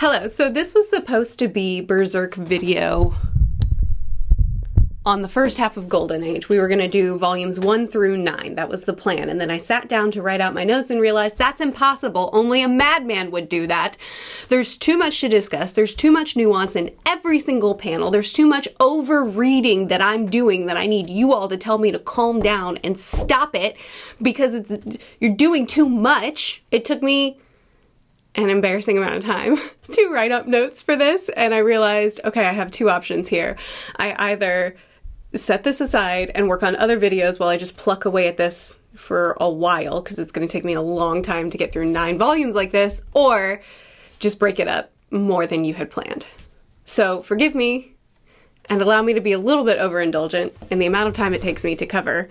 Hello, so this was supposed to be Berserk video on the first half of Golden Age. We were going to do volumes 1 through 9. That was the plan. And then I sat down to write out my notes and realized that's impossible. Only a madman would do that. There's too much to discuss. There's too much nuance in every single panel. There's too much over-reading that I'm doing that I need you all to tell me to calm down and stop it because you're doing too much. It took me an embarrassing amount of time to write up notes for this, and I realized, okay, I have two options here. I either set this aside and work on other videos while I just pluck away at this for a while, because it's going to take me a long time to get through 9 volumes like this, or just break it up more than you had planned. So forgive me and allow me to be a little bit overindulgent in the amount of time it takes me to cover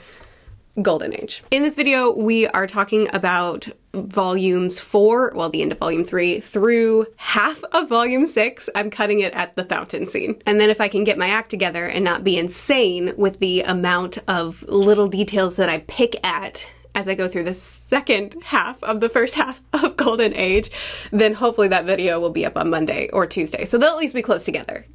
Golden Age. In this video, we are talking about volumes 4, well, the end of volume 3, through half of volume 6. I'm cutting it at the fountain scene. And then if I can get my act together and not be insane with the amount of little details that I pick at as I go through the second half of the first half of Golden Age, then hopefully that video will be up on Monday or Tuesday. So they'll at least be close together.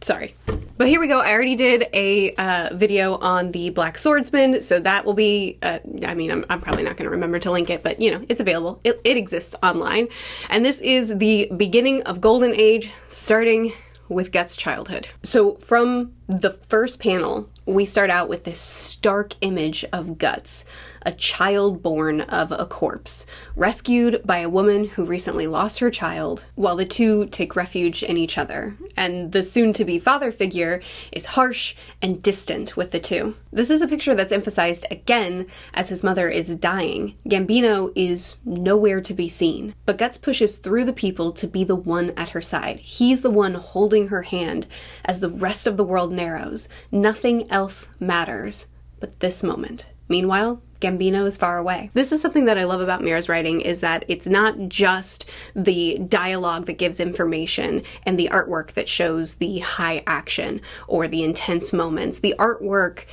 Sorry. But here we go. I already did a video on the Black Swordsman, so that will be, I mean, I'm probably not going to remember to link it, but you know, it's available. It exists online. And this is the beginning of Golden Age, starting with Guts' childhood. So from the first panel, we start out with this stark image of Guts, a child born of a corpse, rescued by a woman who recently lost her child, while the two take refuge in each other. And the soon-to-be father figure is harsh and distant with the two. This is a picture that's emphasized again as his mother is dying. Gambino is nowhere to be seen, but Guts pushes through the people to be the one at her side. He's the one holding her hand as the rest of the world narrows. Nothing else matters but this moment. Meanwhile, Gambino is far away. This is something that I love about Mira's writing, is that it's not just the dialogue that gives information and the artwork that shows the high action or the intense moments. The artwork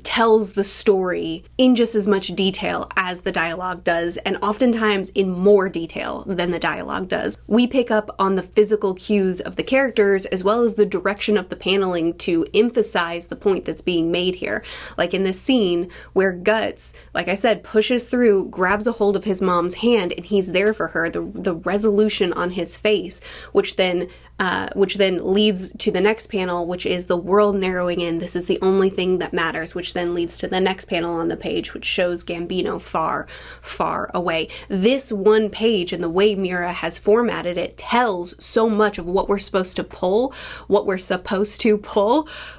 tells the story in just as much detail as the dialogue does, and oftentimes in more detail than the dialogue does. We pick up on the physical cues of the characters as well as the direction of the paneling to emphasize the point that's being made here. Like in this scene where Guts, like I said, pushes through, grabs a hold of his mom's hand, and he's there for her. The resolution on his face, which then leads to the next panel, which is the world narrowing in. This is the only thing that matters, which then leads to the next panel on the page, which shows Gambino far, far away. This one page and the way Mira has formatted it tells so much of what we're supposed to pull,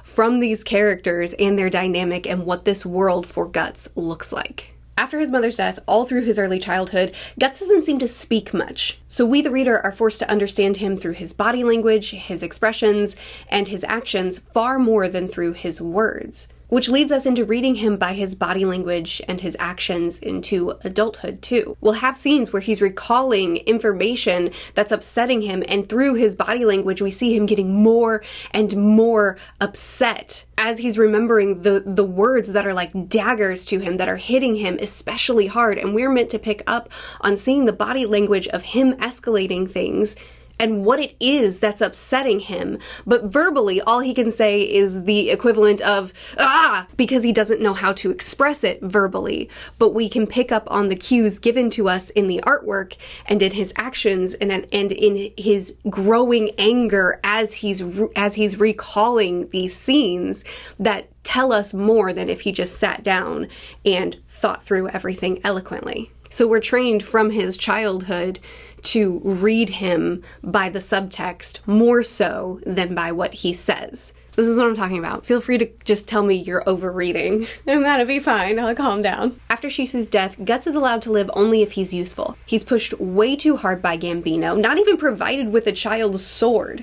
from these characters and their dynamic and what this world for Guts looks like. After his mother's death, all through his early childhood, Guts doesn't seem to speak much. So we, the reader, are forced to understand him through his body language, his expressions, and his actions far more than through his words, which leads us into reading him by his body language and his actions into adulthood too. We'll have scenes where he's recalling information that's upsetting him, and through his body language we see him getting more and more upset as he's remembering the words that are like daggers to him, that are hitting him especially hard. And we're meant to pick up on seeing the body language of him escalating things and what it is that's upsetting him. But verbally, all he can say is the equivalent of, ah, because he doesn't know how to express it verbally. But we can pick up on the cues given to us in the artwork and in his actions and in his growing anger as he's recalling these scenes that tell us more than if he just sat down and thought through everything eloquently. So we're trained from his childhood to read him by the subtext more so than by what he says. This is what I'm talking about. Feel free to just tell me you're overreading, and that'll be fine. I'll calm down. After Shisu's death, Guts is allowed to live only if he's useful. He's pushed way too hard by Gambino, not even provided with a child's sword,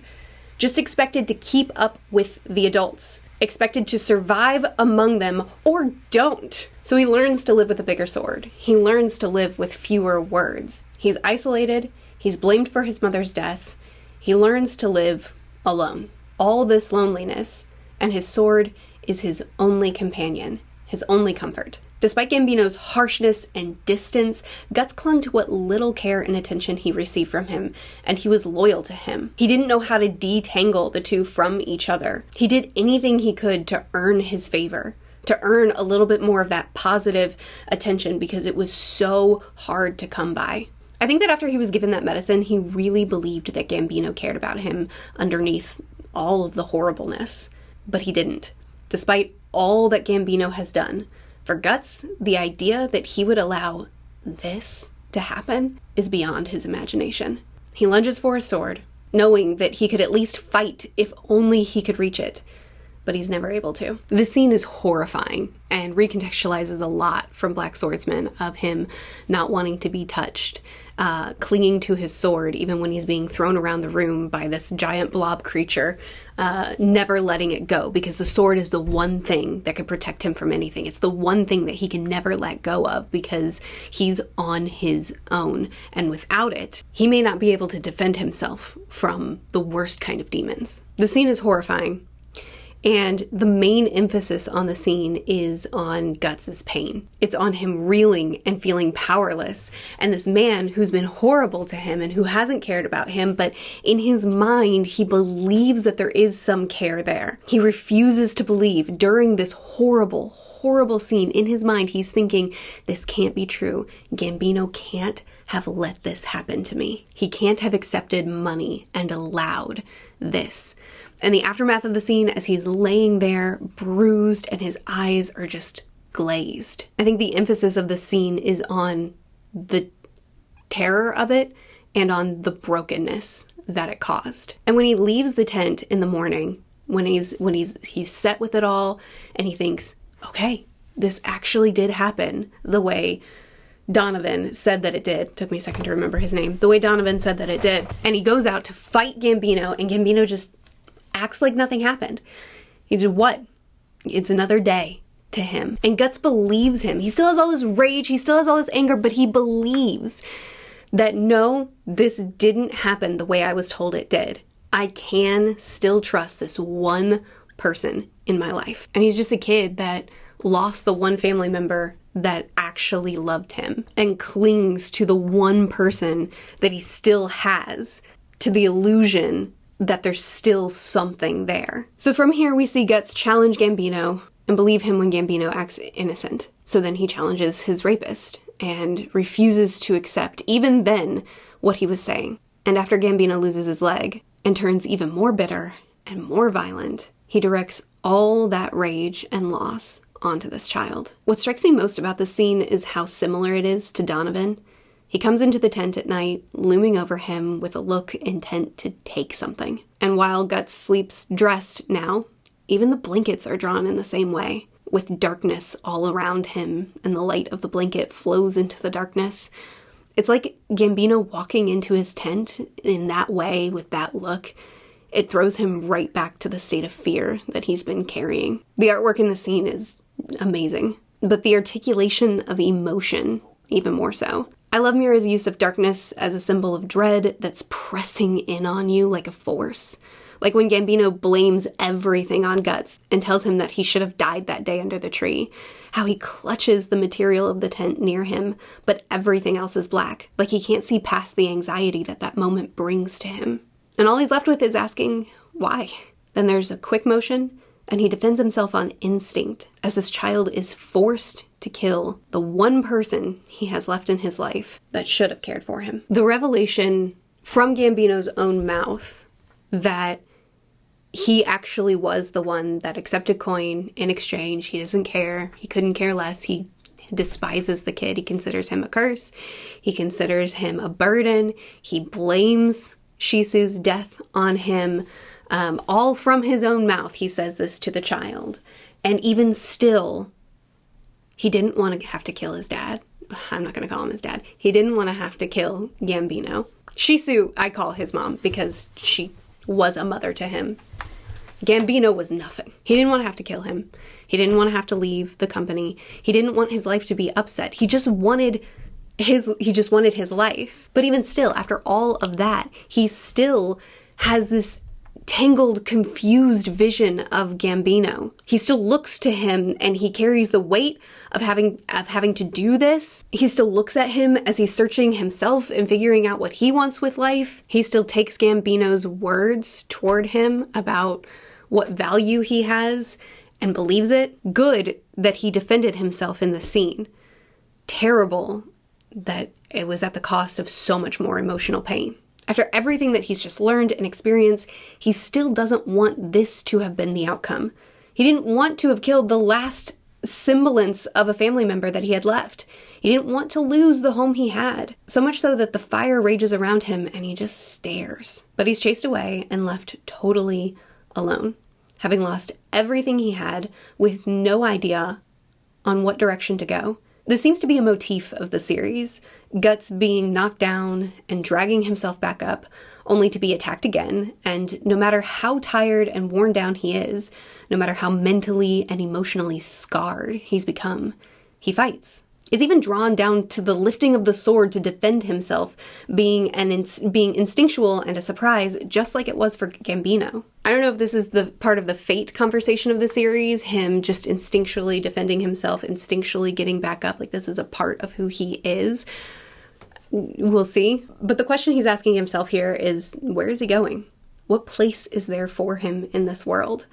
just expected to keep up with the adults, expected to survive among them or don't. So he learns to live with a bigger sword. He learns to live with fewer words. He's isolated. He's blamed for his mother's death. He learns to live alone. All this loneliness, and his sword is his only companion, his only comfort. Despite Gambino's harshness and distance, Guts clung to what little care and attention he received from him, and he was loyal to him. He didn't know how to detangle the two from each other. He did anything he could to earn his favor, to earn a little bit more of that positive attention, because it was so hard to come by. I think that after he was given that medicine, he really believed that Gambino cared about him underneath all of the horribleness, but he didn't. Despite all that Gambino has done, for Guts, the idea that he would allow this to happen is beyond his imagination. He lunges for his sword, knowing that he could at least fight if only he could reach it, but he's never able to. This scene is horrifying and recontextualizes a lot from Black Swordsman, of him not wanting to be touched, clinging to his sword even when he's being thrown around the room by this giant blob creature, never letting it go, because the sword is the one thing that could protect him from anything. It's the one thing that he can never let go of, because he's on his own, and without it, he may not be able to defend himself from the worst kind of demons. The scene is horrifying, and the main emphasis on the scene is on Guts' pain. It's on him reeling and feeling powerless, and this man who's been horrible to him and who hasn't cared about him, but in his mind, he believes that there is some care there. He refuses to believe during this horrible, horrible scene. In his mind, he's thinking, this can't be true. Gambino can't have let this happen to me. He can't have accepted money and allowed this. And the aftermath of the scene, as he's laying there bruised and his eyes are just glazed. I think the emphasis of the scene is on the terror of it and on the brokenness that it caused. And when he leaves the tent in the morning, when he's set with it all and he thinks, okay, this actually did happen the way Donovan said that it did. Took me a second to remember his name. The way Donovan said that it did. And he goes out to fight Gambino, and Gambino just acts like nothing happened. He just, what? It's another day to him. And Guts believes him. He still has all this rage, he still has all this anger, but he believes that no, this didn't happen the way I was told it did. I can still trust this one person in my life. And he's just a kid that lost the one family member that actually loved him and clings to the one person that he still has, to the illusion that there's still something there. So from here, we see Guts challenge Gambino and believe him when Gambino acts innocent. So then he challenges his rapist and refuses to accept, even then, what he was saying. And after Gambino loses his leg and turns even more bitter and more violent, he directs all that rage and loss onto this child. What strikes me most about this scene is how similar it is to Donovan. He comes into the tent at night, looming over him with a look intent to take something. And while Guts sleeps dressed now, even the blankets are drawn in the same way, with darkness all around him, and the light of the blanket flows into the darkness. It's like Gambino walking into his tent in that way, with that look. It throws him right back to the state of fear that he's been carrying. The artwork in the scene is amazing, but the articulation of emotion even more so. I love Miura's use of darkness as a symbol of dread that's pressing in on you like a force. Like when Gambino blames everything on Guts and tells him that he should have died that day under the tree. How he clutches the material of the tent near him, but everything else is black. Like he can't see past the anxiety that that moment brings to him. And all he's left with is asking, why? Then there's a quick motion, and he defends himself on instinct, as this child is forced to kill the one person he has left in his life that should have cared for him. The revelation from Gambino's own mouth that he actually was the one that accepted coin in exchange. He doesn't care. He couldn't care less. He despises the kid. He considers him a curse. He considers him a burden. He blames Shisu's death on him. All from his own mouth, he says this to the child. And even still, he didn't want to have to kill his dad. I'm not going to call him his dad. He didn't want to have to kill Gambino. Shisu, I call his mom because she was a mother to him. Gambino was nothing. He didn't want to have to kill him. He didn't want to have to leave the company. He didn't want his life to be upset. He just wanted his life. But even still, after all of that, he still has this tangled, confused vision of Gambino. He still looks to him and he carries the weight of having to do this. He still looks at him as he's searching himself and figuring out what he wants with life. He still takes Gambino's words toward him about what value he has and believes it. Good that he defended himself in the scene. Terrible that it was at the cost of so much more emotional pain. After everything that he's just learned and experienced, he still doesn't want this to have been the outcome. He didn't want to have killed the last semblance of a family member that he had left. He didn't want to lose the home he had. So much so that the fire rages around him and he just stares. But he's chased away and left totally alone, having lost everything he had with no idea on what direction to go. This seems to be a motif of the series, Guts being knocked down and dragging himself back up, only to be attacked again, and no matter how tired and worn down he is, no matter how mentally and emotionally scarred he's become, he fights. Is even drawn down to the lifting of the sword to defend himself, being instinctual and a surprise, just like it was for Gambino. I don't know if this is the part of the fate conversation of the series, him just instinctually defending himself, instinctually getting back up, like this is a part of who he is. We'll see. But the question he's asking himself here is, where is he going? What place is there for him in this world?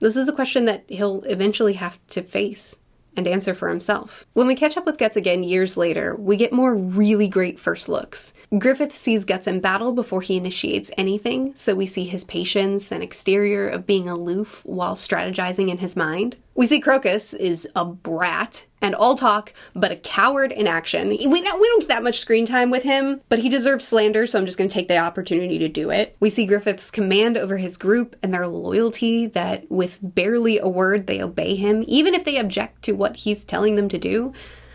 This is a question that he'll eventually have to face and answer for himself. When we catch up with Guts again years later, we get more really great first looks. Griffith sees Guts in battle before he initiates anything, so we see his patience and exterior of being aloof while strategizing in his mind. We see Crocus is a brat and all talk, but a coward in action. We don't get that much screen time with him, but he deserves slander, so I'm just going to take the opportunity to do it. We see Griffith's command over his group and their loyalty that with barely a word they obey him, even if they object to what he's telling them to do.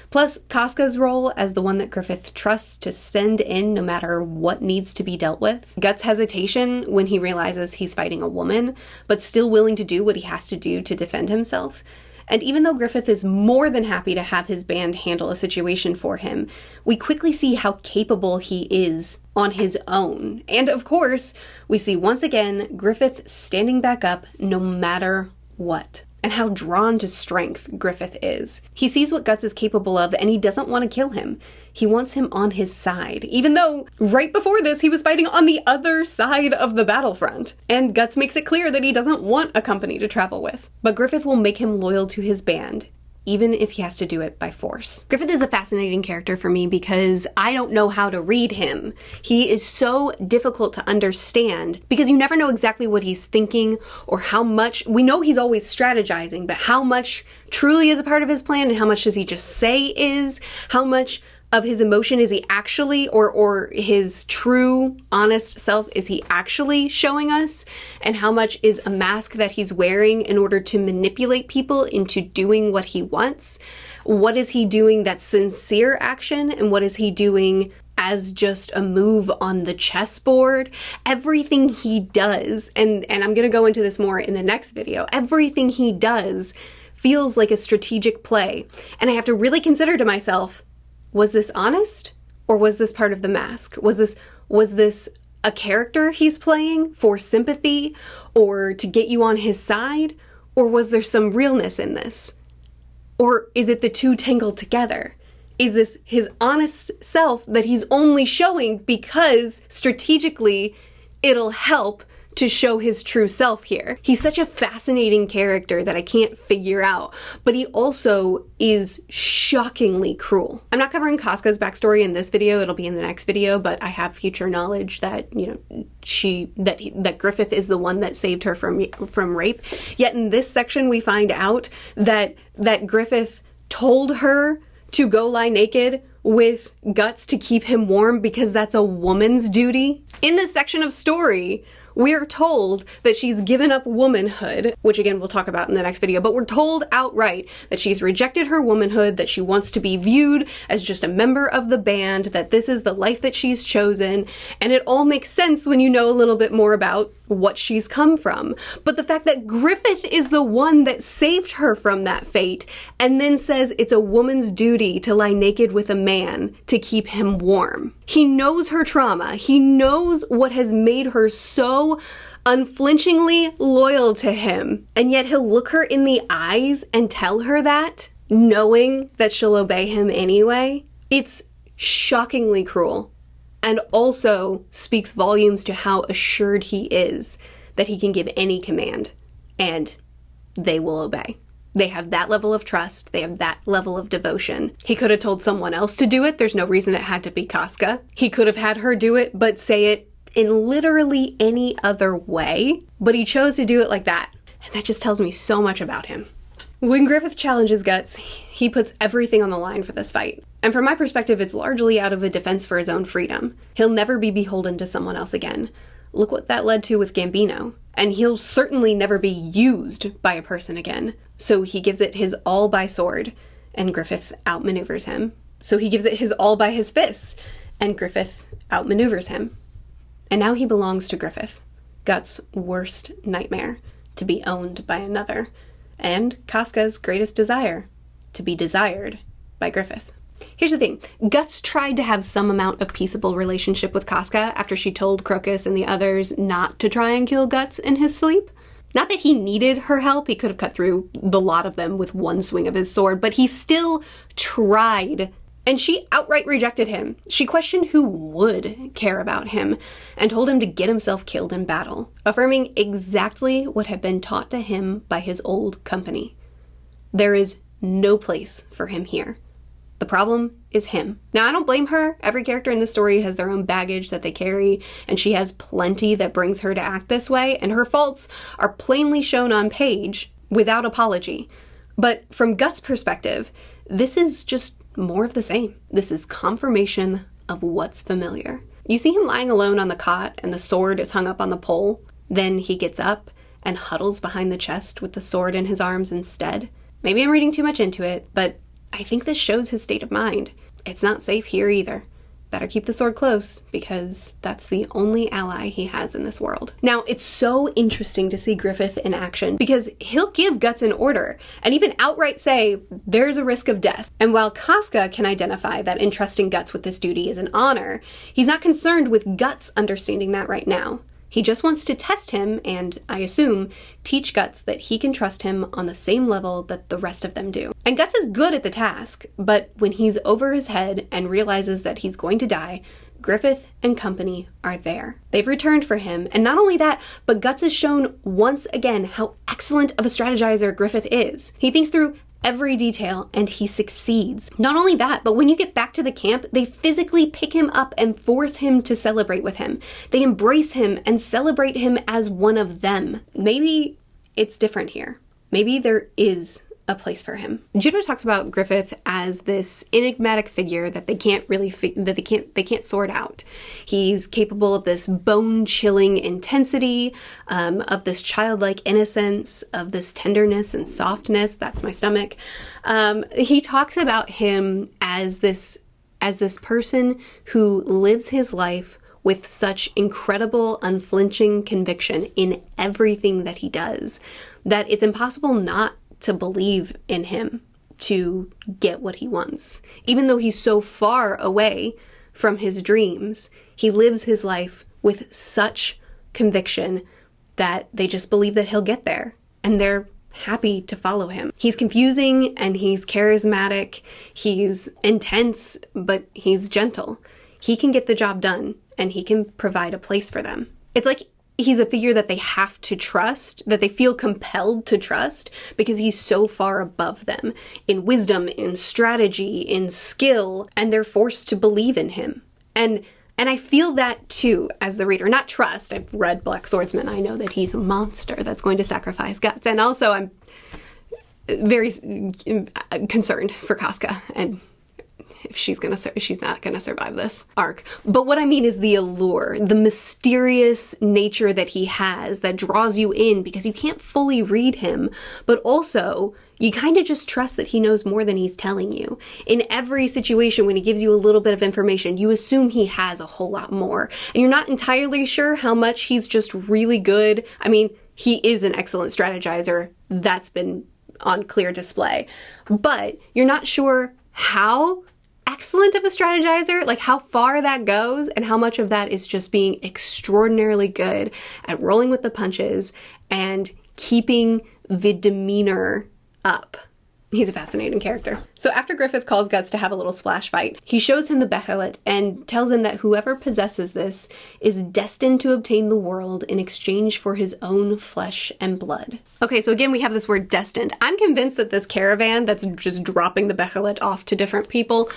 Plus, Casca's role as the one that Griffith trusts to send in no matter what needs to be dealt with. Guts' hesitation when he realizes he's fighting a woman, but still willing to do what he has to do to defend himself. And even though Griffith is more than happy to have his band handle a situation for him, we quickly see how capable he is on his own. And of course, we see once again Griffith standing back up no matter what. And how drawn to strength Griffith is. He sees what Guts is capable of and he doesn't want to kill him. He wants him on his side, even though right before this he was fighting on the other side of the battlefront. And Guts makes it clear that he doesn't want a company to travel with. But Griffith will make him loyal to his band, even if he has to do it by force. Griffith is a fascinating character for me because I don't know how to read him. He is so difficult to understand because you never know exactly what he's thinking or how much. We know he's always strategizing, but how much truly is a part of his plan and how much does he just say is? How much of his emotion is he actually, or his true, honest self is he actually showing us? And how much is a mask that he's wearing in order to manipulate people into doing what he wants? What is he doing that's sincere action? And what is he doing as just a move on the chessboard? Everything he does, and I'm gonna go into this more in the next video, everything he does feels like a strategic play. And I have to really consider to myself, was this honest? Or was this part of the mask? Was this a character he's playing for sympathy or to get you on his side? Or was there some realness in this? Or is it the two tangled together? Is this his honest self that he's only showing because strategically it'll help to show his true self here? He's such a fascinating character that I can't figure out, but he also is shockingly cruel. I'm not covering Casca's backstory in this video, it'll be in the next video, but I have future knowledge that, you know, that Griffith is the one that saved her from rape. Yet in this section we find out that Griffith told her to go lie naked with Guts to keep him warm because that's a woman's duty. In this section of story, we're told that she's given up womanhood, which again we'll talk about in the next video, but we're told outright that she's rejected her womanhood, that she wants to be viewed as just a member of the band, that this is the life that she's chosen, and it all makes sense when you know a little bit more about what she's come from. But the fact that Griffith is the one that saved her from that fate and then says it's a woman's duty to lie naked with a man to keep him warm. He knows her trauma. He knows what has made her so so unflinchingly loyal to him, and yet he'll look her in the eyes and tell her that, knowing that she'll obey him anyway. It's shockingly cruel, and also speaks volumes to how assured he is that he can give any command, and they will obey. They have that level of trust. They have that level of devotion. He could have told someone else to do it. There's no reason it had to be Casca. He could have had her do it, but say it in literally any other way. But he chose to do it like that. And that just tells me so much about him. When Griffith challenges Guts, he puts everything on the line for this fight. And from my perspective, it's largely out of a defense for his own freedom. He'll never be beholden to someone else again. Look what that led to with Gambino. And he'll certainly never be used by a person again. So he gives it his all by sword, and Griffith outmaneuvers him. So he gives it his all by his fist, and Griffith outmaneuvers him. And now he belongs to Griffith, Guts' worst nightmare, to be owned by another, and Casca's greatest desire, to be desired by Griffith. Here's the thing. Guts tried to have some amount of peaceable relationship with Casca after she told Crocus and the others not to try and kill Guts in his sleep. Not that he needed her help. He could have cut through the lot of them with one swing of his sword, but he still tried. And she outright rejected him. She questioned who would care about him and told him to get himself killed in battle, affirming exactly what had been taught to him by his old company. There is no place for him here. The problem is him. Now, I don't blame her. Every character in this story has their own baggage that they carry, and she has plenty that brings her to act this way, and her faults are plainly shown on page without apology. But from Guts' perspective, this is just more of the same. This is confirmation of what's familiar. You see him lying alone on the cot, and the sword is hung up on the pole. Then he gets up and huddles behind the chest with the sword in his arms instead. Maybe I'm reading too much into it, but I think this shows his state of mind. It's not safe here either. Better keep the sword close, because that's the only ally he has in this world. Now, it's so interesting to see Griffith in action, because he'll give Guts an order, and even outright say, there's a risk of death. And while Casca can identify that entrusting Guts with this duty is an honor, he's not concerned with Guts understanding that right now. He just wants to test him and, I assume, teach Guts that he can trust him on the same level that the rest of them do. And Guts is good at the task, but when he's over his head and realizes that he's going to die, Griffith and company are there. They've returned for him, and not only that, but Guts has shown once again how excellent of a strategizer Griffith is. He thinks through every detail, and he succeeds. Not only that, but when you get back to the camp, they physically pick him up and force him to celebrate with him. They embrace him and celebrate him as one of them. Maybe it's different here. Maybe there is a place for him. Judo talks about Griffith as this enigmatic figure that they can't really they can't sort out. He's capable of this bone-chilling intensity, of this childlike innocence, of this tenderness and softness. That's my stomach. He talks about him as this person who lives his life with such incredible, unflinching conviction in everything that he does, that it's impossible not to believe in him to get what he wants. Even though he's so far away from his dreams, he lives his life with such conviction that they just believe that he'll get there, and they're happy to follow him. He's confusing and he's charismatic, he's intense, but he's gentle. He can get the job done, and he can provide a place for them. It's like he's a figure that they have to trust, that they feel compelled to trust, because he's so far above them in wisdom, in strategy, in skill, and they're forced to believe in him. And I feel that too as the reader. Not trust. I've read Black Swordsman. I know that he's a monster that's going to sacrifice Guts. And also I'm very concerned for Casca, and if she's not gonna survive this arc. But what I mean is the allure, the mysterious nature that he has that draws you in because you can't fully read him, but also you kind of just trust that he knows more than he's telling you. In every situation, when he gives you a little bit of information, you assume he has a whole lot more, and you're not entirely sure how much he's just really good. I mean, he is an excellent strategizer. That's been on clear display, but you're not sure how excellent of a strategizer, like how far that goes and how much of that is just being extraordinarily good at rolling with the punches and keeping the demeanor up. He's a fascinating character. So after Griffith calls Guts to have a little splash fight, he shows him the Bechelet and tells him that whoever possesses this is destined to obtain the world in exchange for his own flesh and blood. Okay, so again, we have this word destined. I'm convinced that this caravan that's just dropping the Bechelet off to different people,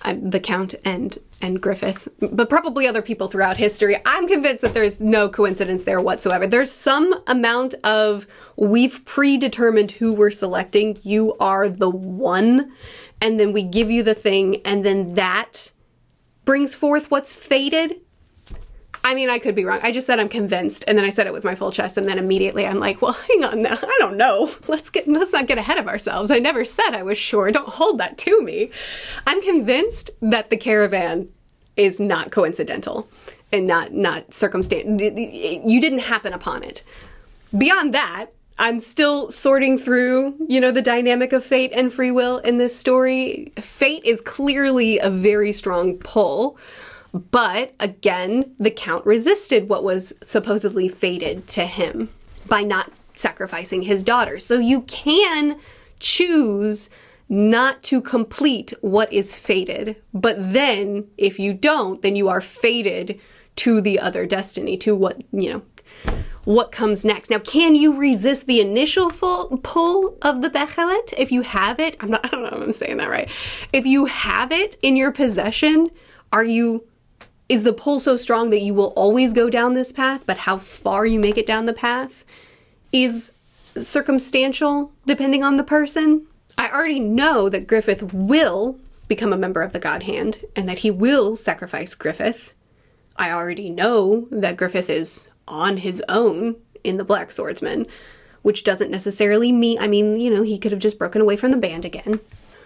the Count and Griffith, but probably other people throughout history, I'm convinced that there's no coincidence there whatsoever. There's some amount of, we've predetermined who we're selecting, you are the one, and then we give you the thing, and then that brings forth what's fated. I mean, I could be wrong. I just said I'm convinced, and then I said it with my full chest, and then immediately I'm like, well, hang on now. I don't know. Let's not get ahead of ourselves. I never said I was sure. Don't hold that to me. I'm convinced that the caravan is not coincidental and not circumstantial. You didn't happen upon it. Beyond that, I'm still sorting through, the dynamic of fate and free will in this story. Fate is clearly a very strong pull. But again, the Count resisted what was supposedly fated to him by not sacrificing his daughter. So you can choose not to complete what is fated, but then if you don't, then you are fated to the other destiny, to what comes next. Now, can you resist the initial pull of the Bechelet if you have it? I don't know if I'm saying that right. If you have it in your possession, is the pull so strong that you will always go down this path, but how far you make it down the path is circumstantial depending on the person? I already know that Griffith will become a member of the God Hand and that he will sacrifice Griffith. I already know that Griffith is on his own in the Black Swordsman, which doesn't necessarily mean, he could have just broken away from the band again.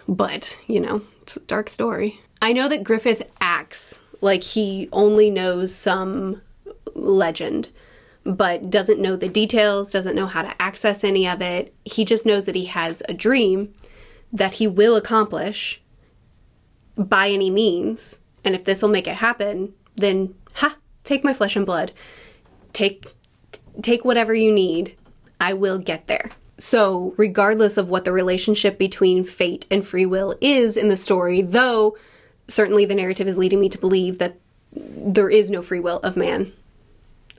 But, it's a dark story. I know that Griffith acts like he only knows some legend, but doesn't know the details, doesn't know how to access any of it. He just knows that he has a dream that he will accomplish by any means. And if this will make it happen, then take my flesh and blood. Take whatever you need. I will get there. So regardless of what the relationship between fate and free will is in the story, though certainly the narrative is leading me to believe that there is no free will of man,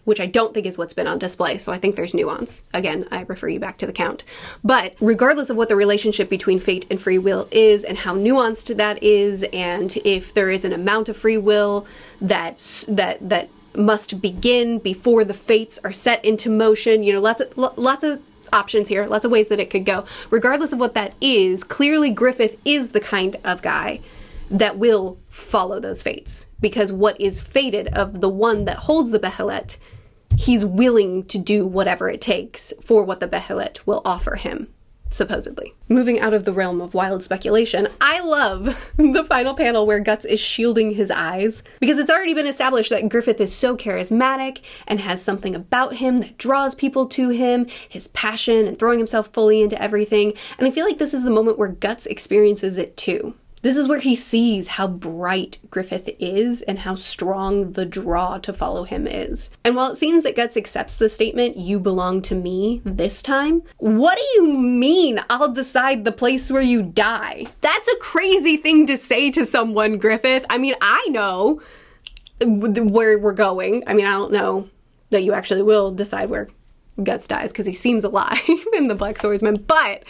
which I don't think is what's been on display. So I think there's nuance. Again, I refer you back to the Count. But regardless of what the relationship between fate and free will is and how nuanced that is, and if there is an amount of free will that must begin before the fates are set into motion, lots of options here, lots of ways that it could go. Regardless of what that is, clearly Griffith is the kind of guy that will follow those fates, because what is fated of the one that holds the Bechelet, he's willing to do whatever it takes for what the Bechelet will offer him, supposedly. Moving out of the realm of wild speculation, I love the final panel where Guts is shielding his eyes, because it's already been established that Griffith is so charismatic and has something about him that draws people to him, his passion and throwing himself fully into everything, and I feel like this is the moment where Guts experiences it too. This is where he sees how bright Griffith is and how strong the draw to follow him is. And while it seems that Guts accepts the statement, "You belong to me," this time, what do you mean, "I'll decide the place where you die"? That's a crazy thing to say to someone, Griffith. I mean, I know where we're going. I mean, I don't know that you actually will decide where Guts dies, because he seems alive in the Black Swordsman, but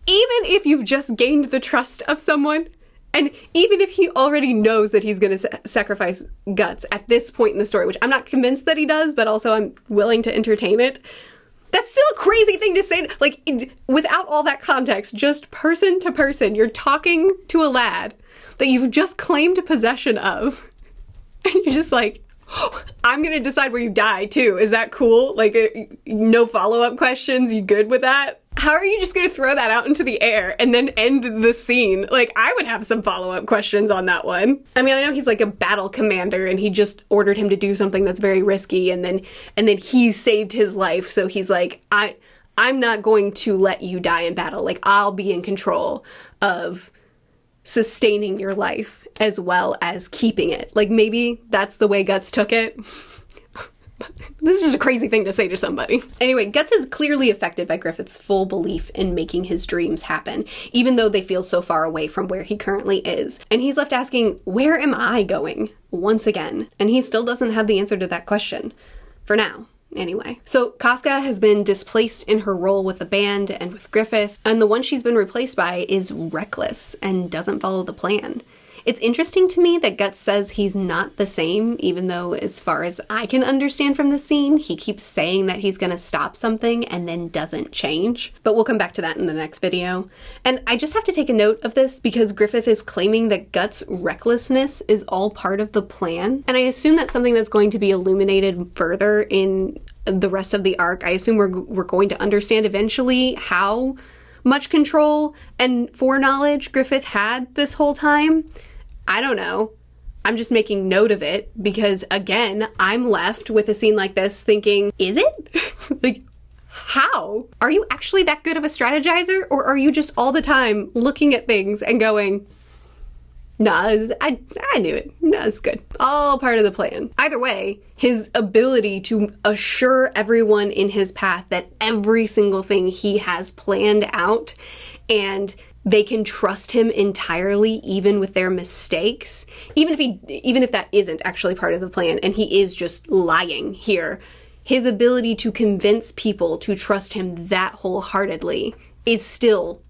even if you've just gained the trust of someone, and even if he already knows that he's going to sacrifice Guts at this point in the story, which I'm not convinced that he does, but also I'm willing to entertain it, that's still a crazy thing to say. Like, without all that context, just person to person, you're talking to a lad that you've just claimed possession of, and you're just like, oh, I'm going to decide where you die too. Is that cool? Like, no follow-up questions? You good with that? How are you just going to throw that out into the air and then end the scene? Like, I would have some follow-up questions on that one. I mean, I know he's like a battle commander and he just ordered him to do something that's very risky, and then he saved his life. So he's like, I'm not going to let you die in battle. Like, I'll be in control of sustaining your life as well as keeping it. Like, maybe that's the way Guts took it. This is just a crazy thing to say to somebody. Anyway, Guts is clearly affected by Griffith's full belief in making his dreams happen, even though they feel so far away from where he currently is. And he's left asking, where am I going? Once again. And he still doesn't have the answer to that question. For now. Anyway, so Casca has been displaced in her role with the band and with Griffith, and the one she's been replaced by is reckless and doesn't follow the plan. It's interesting to me that Guts says he's not the same, even though, as far as I can understand from the scene, he keeps saying that he's gonna stop something and then doesn't change. But we'll come back to that in the next video. And I just have to take a note of this because Griffith is claiming that Guts' recklessness is all part of the plan. And I assume that's something that's going to be illuminated further in the rest of the arc. I assume we're going to understand eventually how much control and foreknowledge Griffith had this whole time. I don't know. I'm just making note of it because, again, I'm left with a scene like this thinking, is it? Like, how? Are you actually that good of a strategizer, or are you just all the time looking at things and going, nah, I knew it. No, it's good. All part of the plan. Either way, his ability to assure everyone in his path that every single thing he has planned out and they can trust him entirely, even with their mistakes, even if that isn't actually part of the plan and he is just lying here, his ability to convince people to trust him that wholeheartedly is still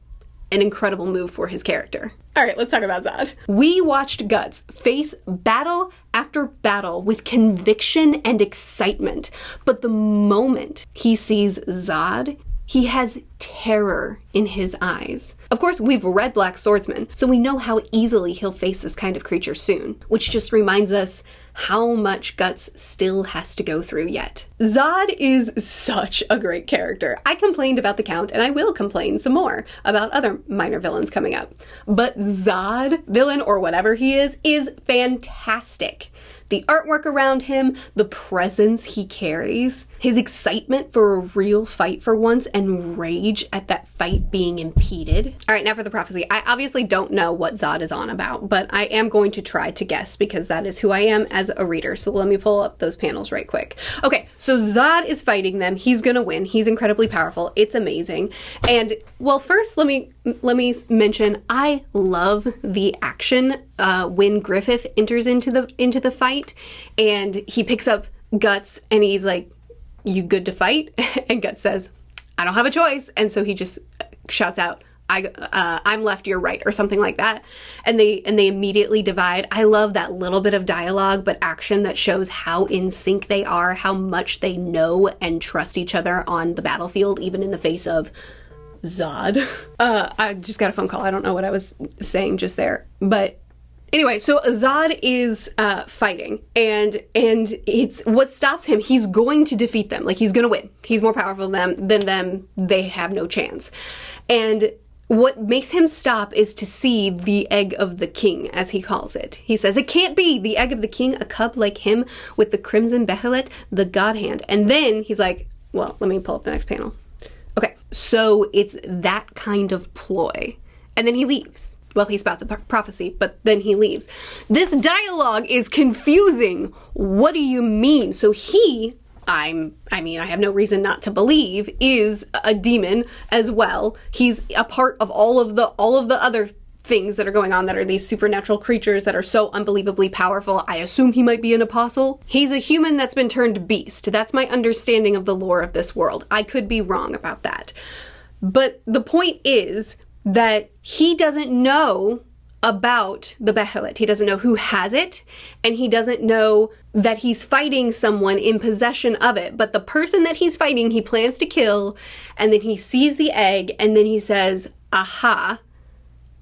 an incredible move for his character. All right, let's talk about Zod. We watched Guts face battle after battle with conviction and excitement, but the moment he sees Zod, he has terror in his eyes. Of course, we've read Black Swordsman, so we know how easily he'll face this kind of creature soon, which just reminds us how much Guts still has to go through yet. Zod is such a great character. I complained about the Count, and I will complain some more about other minor villains coming up. But Zod, villain or whatever he is fantastic. The artwork around him, the presence he carries, his excitement for a real fight for once, and rage at that fight being impeded. All right, now for the prophecy. I obviously don't know what Zod is on about, but I am going to try to guess because that is who I am as a reader. So let me pull up those panels right quick. Okay, so Zod is fighting them. He's gonna win. He's incredibly powerful. It's amazing. And well, first let me mention I love the action when Griffith enters into the fight and he picks up Guts and he's like, "You good to fight?" And Guts says, "I don't have a choice." And so he just shouts out, I'm left, you're right, or something like that. And they immediately divide. I love that little bit of dialogue, but action that shows how in sync they are, how much they know and trust each other on the battlefield, even in the face of Zod. I just got a phone call. I don't know what I was saying just there, but anyway, so Zod is fighting, and it's what stops him. He's going to defeat them. Like, he's going to win. He's more powerful than them. They have no chance. And what makes him stop is to see the egg of the king, as he calls it. He says, "It can't be the egg of the king, a cub like him with the crimson behelit, the god hand." And then he's like, well, let me pull up the next panel. Okay, so it's that kind of ploy. And then he leaves. Well, he spouts a prophecy, but then he leaves. This dialogue is confusing. What do you mean? So he, I have no reason not to believe, is a demon as well. He's a part of all of the other things that are going on that are these supernatural creatures that are so unbelievably powerful. I assume he might be an apostle. He's a human that's been turned beast. That's my understanding of the lore of this world. I could be wrong about that. But the point is that he doesn't know about the Behelit. He doesn't know who has it, and he doesn't know that he's fighting someone in possession of it. But the person that he's fighting, he plans to kill, and then he sees the egg, and then he says, aha,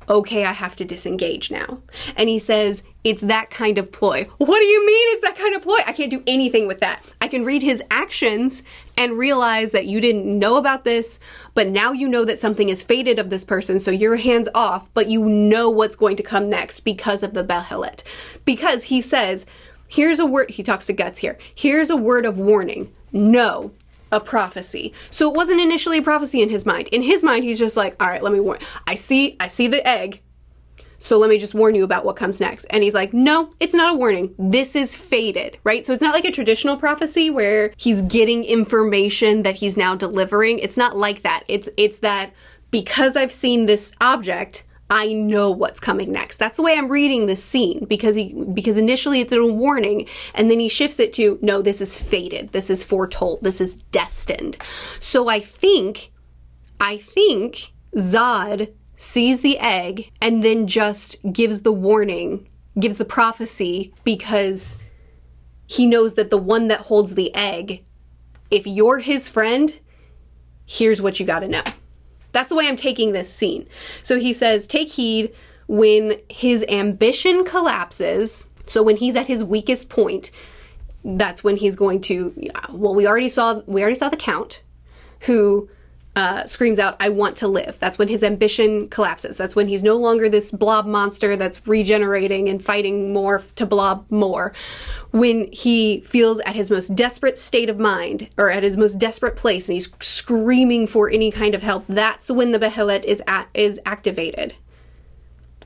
okay, I have to disengage now. And he says, it's that kind of ploy. What do you mean it's that kind of ploy? I can't do anything with that. I can read his actions and realize that you didn't know about this, but now you know that something is fated of this person, so you're hands off, but you know what's going to come next because of the Behelit. Because he says, here's a word, he talks to Guts here, here's a word of warning. No. A prophecy. So it wasn't initially a prophecy in his mind. In his mind, he's just like, all right, let me warn. I see the egg. So let me just warn you about what comes next. And he's like, no, it's not a warning. This is fated, right? So it's not like a traditional prophecy where he's getting information that he's now delivering. It's not like that. It's that because I've seen this object, I know what's coming next. That's the way I'm reading this scene, because initially it's a warning, and then he shifts it to, no, this is fated. This is foretold. This is destined. So I think Zod sees the egg and then just gives the warning, gives the prophecy, because he knows that the one that holds the egg, if you're his friend, here's what you gotta know. That's the way I'm taking this scene. So he says, take heed when his ambition collapses. So when he's at his weakest point, that's when he's going to, well, we already saw the Count, who screams out, I want to live. That's when his ambition collapses. That's when he's no longer this blob monster that's regenerating and fighting more to blob more. When he feels at his most desperate state of mind, or at his most desperate place, and he's screaming for any kind of help, that's when the Behelit is activated.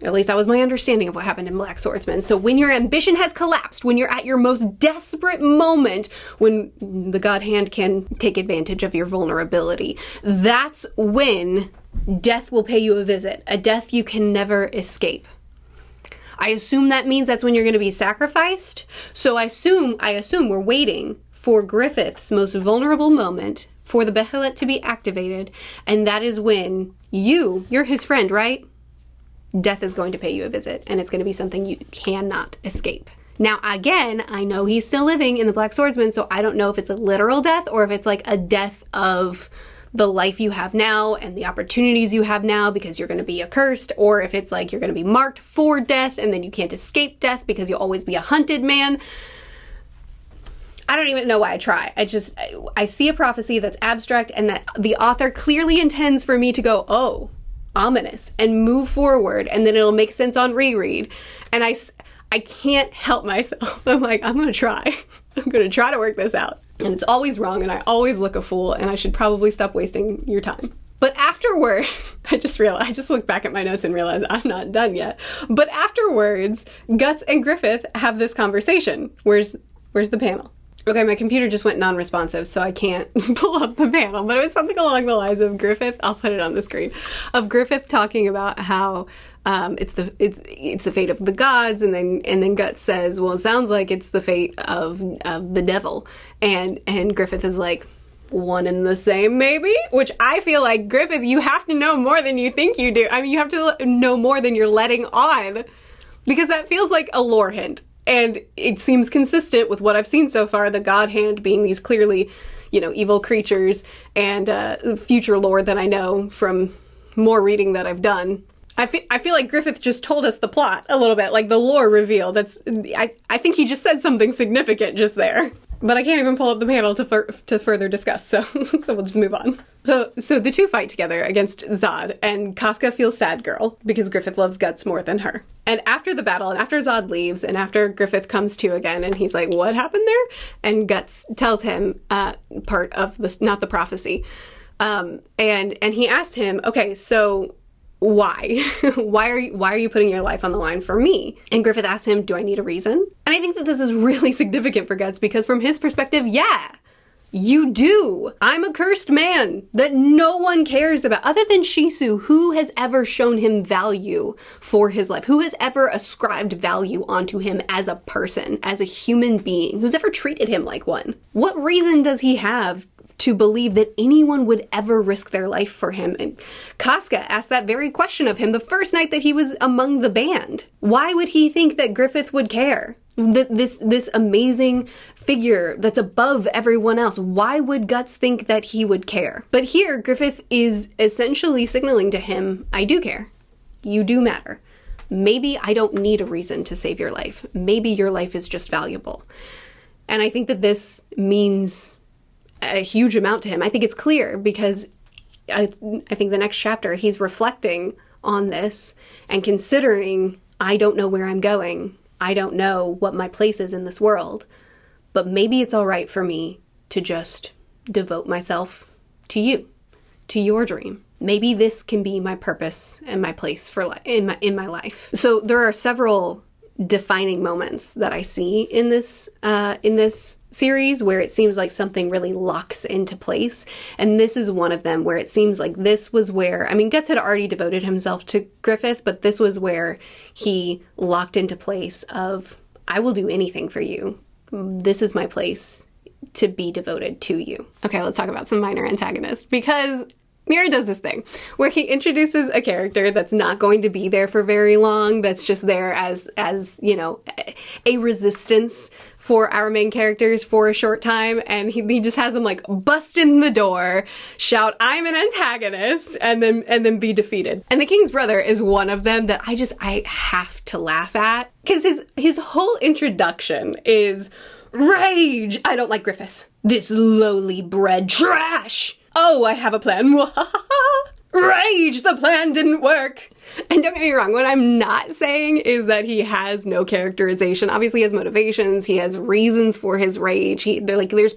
At least that was my understanding of what happened in Black Swordsman. So when your ambition has collapsed, when you're at your most desperate moment, when the God Hand can take advantage of your vulnerability, that's when death will pay you a visit, a death you can never escape. I assume that means that's when you're going to be sacrificed. So I assume we're waiting for Griffith's most vulnerable moment, for the Behelit to be activated, and that is when you're his friend, right? Death is going to pay you a visit, and it's going to be something you cannot escape. Now, again, I know he's still living in the Black Swordsman, so I don't know if it's a literal death or if it's like a death of the life you have now and the opportunities you have now because you're going to be accursed, or if it's like you're going to be marked for death and then you can't escape death because you'll always be a hunted man. I don't even know why I try. I see a prophecy that's abstract and that the author clearly intends for me to go, oh, ominous, and move forward, and then it'll make sense on reread. And I can't help myself. I'm like, I'm gonna try. I'm gonna try to work this out. And it's always wrong, and I always look a fool, and I should probably stop wasting your time. But afterward, I just looked back at my notes and realized I'm not done yet. But afterwards, Guts and Griffith have this conversation. Where's the panel? Okay, my computer just went non-responsive, so I can't pull up the panel, but it was something along the lines of Griffith, I'll put it on the screen, of Griffith talking about how it's the fate of the gods, and then Guts says, well, it sounds like it's the fate of the devil, and Griffith is like, one and the same, maybe? Which I feel like, Griffith, you have to know more than you think you do. I mean, you have to know more than you're letting on, because that feels like a lore hint. And it seems consistent with what I've seen so far, the God Hand being these clearly, evil creatures, and future lore that I know from more reading that I've done. I feel like Griffith just told us the plot a little bit, like the lore reveal. I think he just said something significant just there. But I can't even pull up the panel to further discuss, so we'll just move on. So the two fight together against Zod, and Casca feels sad girl because Griffith loves Guts more than her. And after the battle, and after Zod leaves, and after Griffith comes to again, and he's like, what happened there? And Guts tells him part of this, not the prophecy. And he asked him, okay, so why? why are you putting your life on the line for me? And Griffith asked him, do I need a reason? And I think that this is really significant for Guts, because from his perspective, yeah, you do. I'm a cursed man that no one cares about other than Shisu. Who has ever shown him value for his life? Who has ever ascribed value onto him as a person, as a human being? Who's ever treated him like one? What reason does he have to believe that anyone would ever risk their life for him? And Casca asked that very question of him the first night that he was among the band. Why would he think that Griffith would care? This amazing figure that's above everyone else. Why would Guts think that he would care? But here, Griffith is essentially signaling to him, I do care. You do matter. Maybe I don't need a reason to save your life. Maybe your life is just valuable. And I think that this means a huge amount to him. I think it's clear because I think the next chapter he's reflecting on this and considering, I don't know where I'm going. I don't know what my place is in this world, but maybe it's all right for me to just devote myself to you, to your dream. maybe this can be my purpose and my place for in my life. So there are several defining moments that I see in this series where it seems like something really locks into place, and this is one of them where it seems like this was where, I mean, Guts had already devoted himself to Griffith, but this was where he locked into place of, I will do anything for you. This is my place to be devoted to you. Okay, let's talk about some minor antagonists, because Miura does this thing where he introduces a character that's not going to be there for very long, that's just there as you know, a resistance for our main characters for a short time, and he just has them like bust in the door, shout, "I'm an antagonist," and then be defeated. And the King's Brother is one of them that I have to laugh at, because his whole introduction is rage. I don't like Griffith. This lowly bred trash. Oh, I have a plan. Rage, the plan didn't work. And don't get me wrong, what I'm not saying is that he has no characterization. Obviously he has motivations, he has reasons for his rage. There's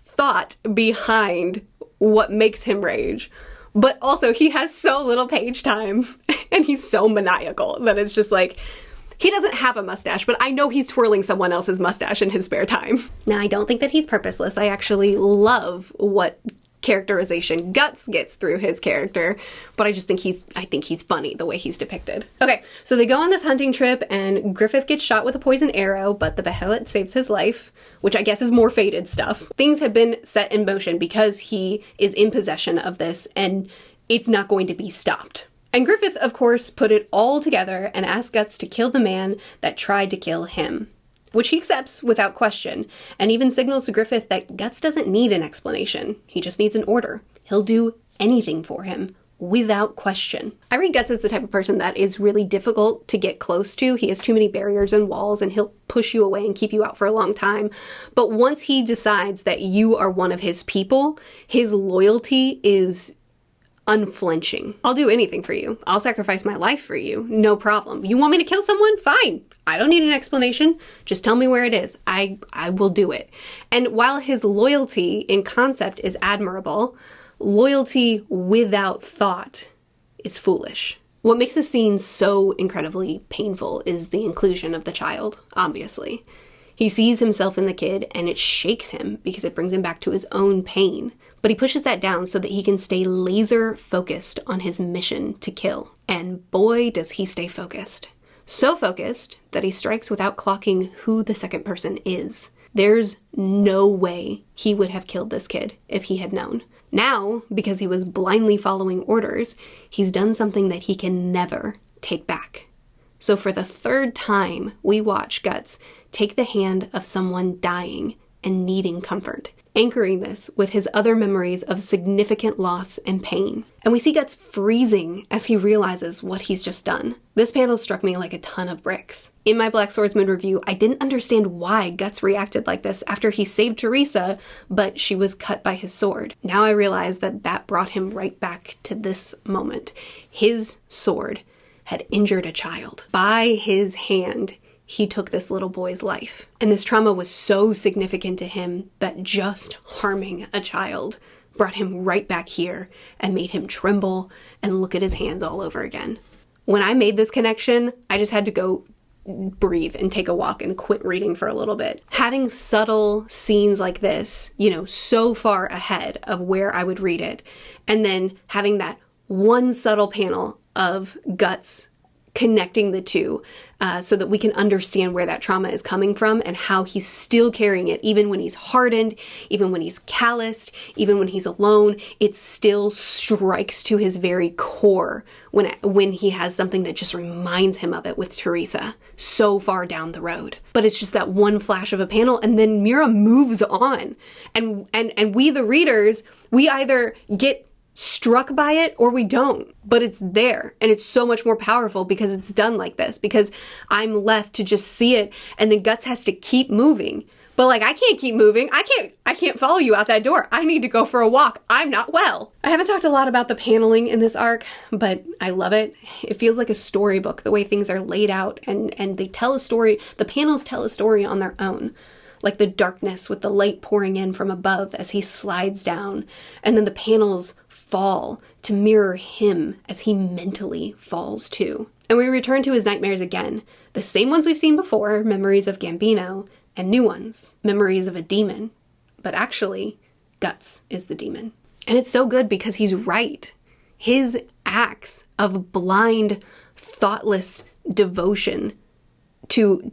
thought behind what makes him rage. But also he has so little page time and he's so maniacal that it's just like, he doesn't have a mustache, but I know he's twirling someone else's mustache in his spare time. Now, I don't think that he's purposeless. I actually love what characterization Guts gets through his character, but I think he's funny the way he's depicted. Okay, so they go on this hunting trip and Griffith gets shot with a poison arrow, but the Behelit saves his life, which I guess is more fated stuff. Things have been set in motion because he is in possession of this and it's not going to be stopped. And Griffith, of course, put it all together and asked Guts to kill the man that tried to kill him, which he accepts without question, and even signals to Griffith that Guts doesn't need an explanation. He just needs an order. He'll do anything for him, without question. I read Guts as the type of person that is really difficult to get close to. He has too many barriers and walls, and he'll push you away and keep you out for a long time. But once he decides that you are one of his people, his loyalty is unflinching. I'll do anything for you. I'll sacrifice my life for you. No problem. You want me to kill someone? Fine. I don't need an explanation. Just tell me where it is. I will do it. And while his loyalty in concept is admirable, loyalty without thought is foolish. What makes the scene so incredibly painful is the inclusion of the child, obviously. He sees himself in the kid and it shakes him because it brings him back to his own pain. But he pushes that down so that he can stay laser focused on his mission to kill. And boy, does he stay focused. So focused that he strikes without clocking who the second person is. There's no way he would have killed this kid if he had known. Now, because he was blindly following orders, he's done something that he can never take back. So for the third time, we watch Guts take the hand of someone dying and needing comfort, anchoring this with his other memories of significant loss and pain. And we see Guts freezing as he realizes what he's just done. This panel struck me like a ton of bricks. In my Black Swordsman review, I didn't understand why Guts reacted like this after he saved Teresa, but she was cut by his sword. Now I realize that brought him right back to this moment. His sword had injured a child. By his hand, he took this little boy's life. And this trauma was so significant to him that just harming a child brought him right back here and made him tremble and look at his hands all over again. When I made this connection, I just had to go breathe and take a walk and quit reading for a little bit. Having subtle scenes like this, you know, so far ahead of where I would read it, and then having that one subtle panel of Guts connecting the two so that we can understand where that trauma is coming from and how he's still carrying it even when he's hardened, even when he's calloused, even when he's alone. It still strikes to his very core when he has something that just reminds him of it with Teresa so far down the road. But it's just that one flash of a panel and then Miura moves on. And we, the readers, we either get struck by it or we don't, but it's there, and it's so much more powerful because it's done like this, because I'm left to just see it, and then Guts has to keep moving. But like, I can't keep moving. I can't follow you out that door. I need to go for a walk. I'm not well. I haven't talked a lot about the paneling in this arc, but I love it. It feels like a storybook, the way things are laid out, and they tell a story. The panels tell a story on their own. like the darkness with the light pouring in from above as he slides down, and then the panels fall to mirror him as he mentally falls too. And we return to his nightmares again, the same ones we've seen before, memories of Gambino, and new ones, memories of a demon. But actually, Guts is the demon. And it's so good because he's right. His acts of blind, thoughtless devotion to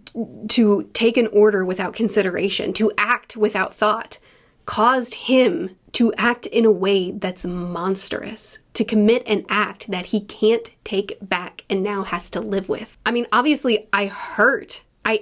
take an order without consideration, to act without thought, caused him to act in a way that's monstrous, to commit an act that he can't take back and now has to live with. I mean, obviously, I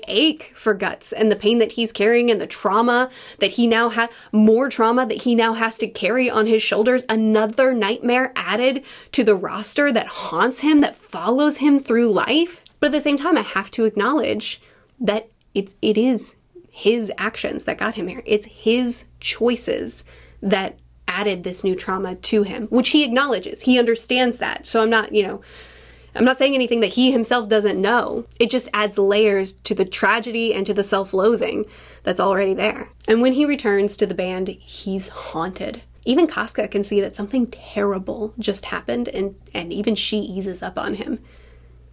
ache for Guts and the pain that he's carrying and the trauma that he now has, more trauma that he now has to carry on his shoulders. Another nightmare added to the roster that haunts him, that follows him through life. But at the same time, I have to acknowledge that it is his actions that got him here. It's his choices that added this new trauma to him, which he acknowledges. He understands that. So I'm not saying anything that he himself doesn't know. It just adds layers to the tragedy and to the self-loathing that's already there. And when he returns to the band, he's haunted. Even Casca can see that something terrible just happened, and even she eases up on him.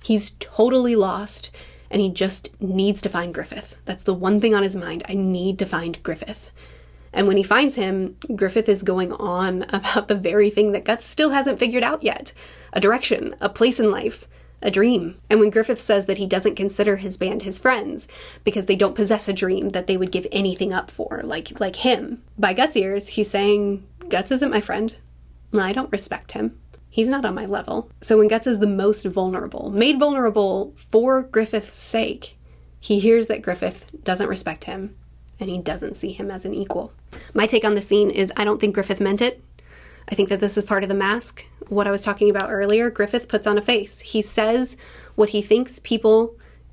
He's totally lost, and he just needs to find Griffith. That's the one thing on his mind. I need to find Griffith. And when he finds him, Griffith is going on about the very thing that Guts still hasn't figured out yet. A direction, a place in life, a dream. And when Griffith says that he doesn't consider his band his friends because they don't possess a dream that they would give anything up for, like him. By Guts' ears, he's saying, Guts isn't my friend. I don't respect him. He's not on my level. So when Guts is the most vulnerable, made vulnerable for Griffith's sake, he hears that Griffith doesn't respect him and he doesn't see him as an equal. My take on the scene is I don't think Griffith meant it. I think that this is part of the mask. What I was talking about earlier, Griffith puts on a face. He says what he thinks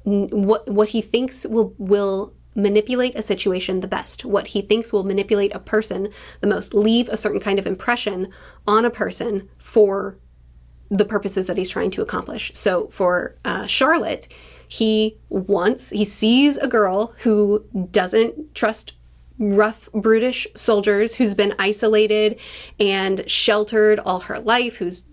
what he thinks will manipulate a situation the best, what he thinks will manipulate a person the most, leave a certain kind of impression on a person for the purposes that he's trying to accomplish. So for Charlotte, he sees a girl who doesn't trust rough, brutish soldiers, who's been isolated and sheltered all her life, who's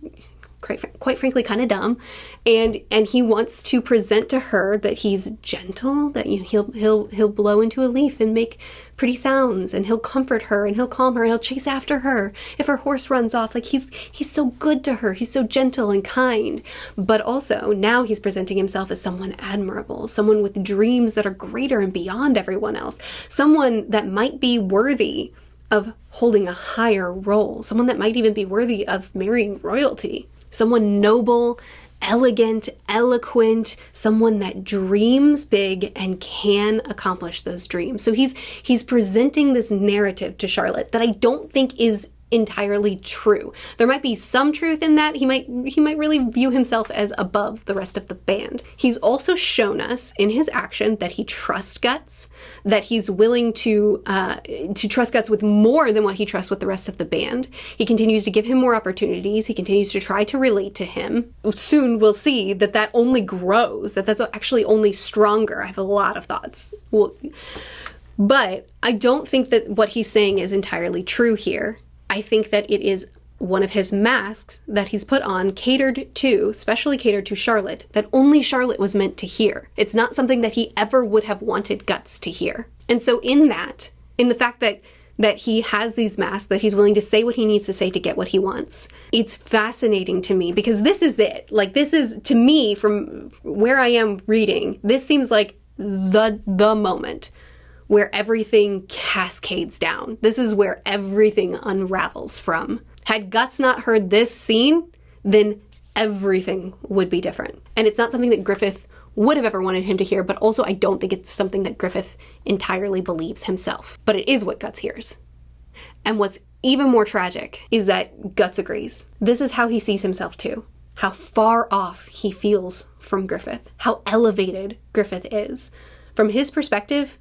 quite frankly kind of dumb, and he wants to present to her that he's gentle, that he'll blow into a leaf and make pretty sounds, and he'll comfort her and he'll calm her and he'll chase after her if her horse runs off. Like he's so good to her, he's so gentle and kind. But also now he's presenting himself as someone admirable, someone with dreams that are greater and beyond everyone else, someone that might be worthy of holding a higher role, someone that might even be worthy of marrying royalty. Someone noble, elegant, eloquent, someone that dreams big and can accomplish those dreams. So he's presenting this narrative to Charlotte that I don't think is entirely true. There might be some truth in that. He might really view himself as above the rest of the band. He's also shown us in his action that he trusts Guts, that he's willing to trust Guts with more than what he trusts with the rest of the band. He continues to give him more opportunities. He continues to try to relate to him. Soon we'll see that only grows, that's actually only stronger. I have a lot of thoughts. But I don't think that what he's saying is entirely true here. I think that it is one of his masks that he's put on, specially catered to Charlotte, that only Charlotte was meant to hear. It's not something that he ever would have wanted Guts to hear. And so in the fact that he has these masks, that he's willing to say what he needs to say to get what he wants, it's fascinating to me because this is it. Like, this is, to me, from where I am reading, this seems like the moment where everything cascades down. This is where everything unravels from. Had Guts not heard this scene, then everything would be different. And it's not something that Griffith would have ever wanted him to hear, but also I don't think it's something that Griffith entirely believes himself. But it is what Guts hears. And what's even more tragic is that Guts agrees. This is how he sees himself too. How far off he feels from Griffith. How elevated Griffith is. From his perspective,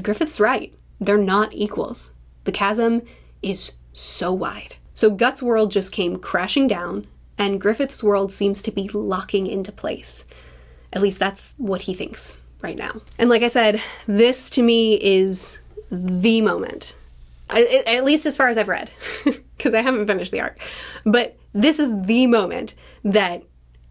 Griffith's right. They're not equals. The chasm is so wide. So Guts' world just came crashing down, and Griffith's world seems to be locking into place. At least that's what he thinks. right now. And like I said, this to me is the moment. At least as far as I've read, because I haven't finished the arc. But this is the moment that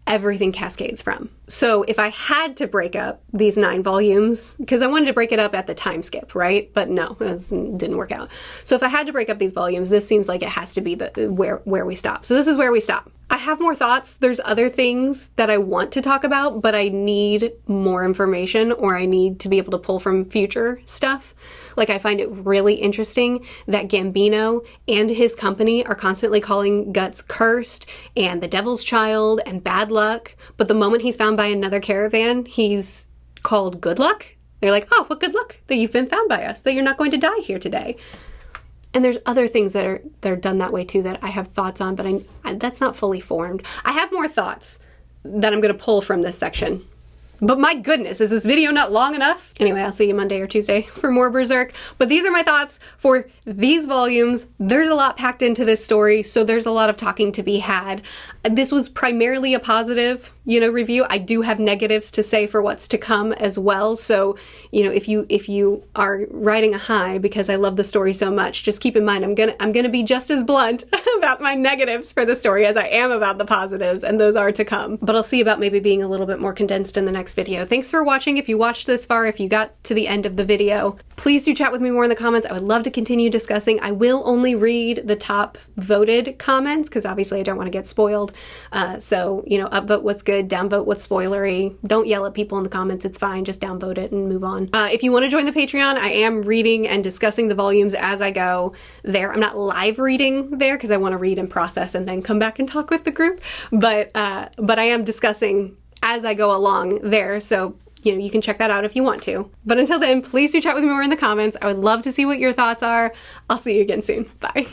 everything cascades from. So if I had to break up these 9 volumes, because I wanted to break it up at the time skip, right? But no, that didn't work out. So if I had to break up these volumes, this seems like it has to be where we stop. So this is where we stop. I have more thoughts. There's other things that I want to talk about, but I need more information, or I need to be able to pull from future stuff. Like, I find it really interesting that Gambino and his company are constantly calling Guts cursed and the devil's child and bad luck, but the moment he's found by another caravan, he's called good luck. They're like, oh, what good luck that you've been found by us, that you're not going to die here today. And there's other things that are done that way too that I have thoughts on, but that's not fully formed. I have more thoughts that I'm going to pull from this section. But my goodness, is this video not long enough? Anyway, I'll see you Monday or Tuesday for more Berserk. But these are my thoughts for these volumes. There's a lot packed into this story, so there's a lot of talking to be had. This was primarily a positive, review. I do have negatives to say for what's to come as well. So, if you are riding a high because I love the story so much, just keep in mind I'm gonna be just as blunt about my negatives for the story as I am about the positives, and those are to come. But I'll see about maybe being a little bit more condensed in the next video. Thanks for watching. If you watched this far, if you got to the end of the video, please do chat with me more in the comments. I would love to continue discussing. I will only read the top voted comments because obviously I don't want to get spoiled. So, upvote what's good, downvote what's spoilery. Don't yell at people in the comments. It's fine. Just downvote it and move on. If you want to join the Patreon, I am reading and discussing the volumes as I go there. I'm not live reading there because I want to read and process and then come back and talk with the group. But I am discussing as I go along there, so you can check that out if you want to. But until then, please do chat with me more in the comments. I would love to see what your thoughts are. I'll see you again soon. Bye.